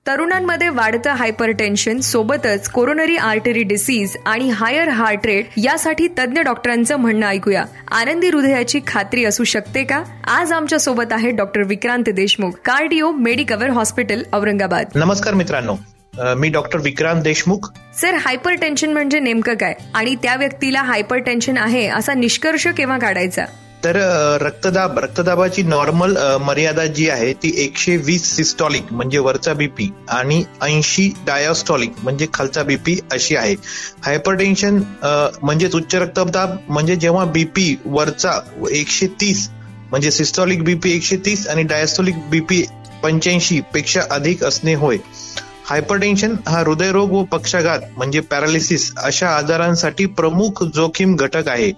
तरुणांमध्ये वाढतं हायपरटेन्शन सोबतच कोरोनरी आर्टरी डिसीज आणि हायर हार्ट रेट यासाठी तज्ञ डॉक्टरांचं म्हणणं ऐकूया. आनंदी हृदयाची खात्री असू शकते का? आज आमच्या सोबत आहे doctor Vikrant Deshmukh, cardio Medicover hospital, Aurangabad. नमस्कार मित्रांनो, मी doctor Vikrant Deshmukh. Sir, hypertension म्हणजे नेमकं काय आणि त्या व्यक्तीला हायपरटेन्शन आहे असा निष्कर्ष केव्हा काढायचा? तर रक्तदाबाची नॉर्मल मर्यादा जी आहे ती 120 सिस्टॉलिक म्हणजे वरचा बीपी आणि 80 डायस्टॉलिक म्हणजे खालचा बीपी अशी आहे. हायपरटेन्शन म्हणजेच उच्च रक्तदाब म्हणजे जेव्हा बीपी वरचा 130 म्हणजे सिस्टॉलिक बीपी 130 आणि डायस्टॉलिक बीपी 85 पेक्षा अधिक असणे होय. हायपरटेन्शन हा हृदयरोग व पक्षाघात म्हणजे पॅरालिसिस अशा आजारांसाठी प्रमुख जोखीम घटक आहे.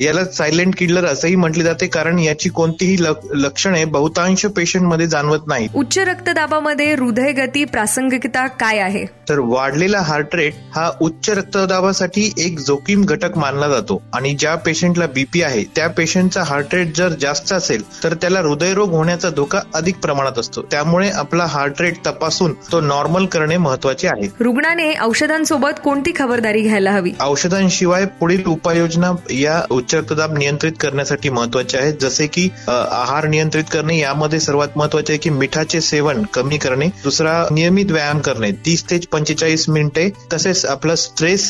याला सायलेंट किलर असंही म्हटले जाते कारण याची कोणतीही लक्षणे बहुतांश पेशंटमध्ये जाणवत नाही. उच्च रक्तदाबामध्ये हृदयगती प्रासंगिकता काय आहे? तर वाढलेला हार्ट रेट हा उच्च रक्तदाबासाठी एक जोखीम घटक मानला जातो आणि ज्या पेशंटला बीपी आहे त्या पेशंटचा हार्ट रेट जर जास्त असेल तर त्याला हृदयरोग होण्याचा धोका अधिक प्रमाणात असतो. त्यामुळे आपला हार्ट रेट तपासून तो नॉर्मल करणे महत्वाचे आहे. रुग्णाने औषधांसोबत कोणती खबरदारी घ्यायला हवी? औषधांशिवाय पुढील उपाययोजना या उच्च रक्तदाब नियंत्रित करण्यासाठी महत्वाच्या आहेत, जसे की आहार नियंत्रित करणे. यामध्ये सर्वात महत्वाचे आहे की मिठाचे सेवन कमी करणे. दुसरा, नियमित व्यायाम करणे 30 ते 45 मिनिटे. तसेच आपला स्ट्रेस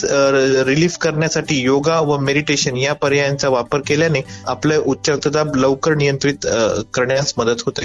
रिलीफ करण्यासाठी योगा व मेडिटेशन या पर्यायांचा वापर केल्याने आपले उच्च रक्तदाब लवकर नियंत्रित करण्यास मदत होते.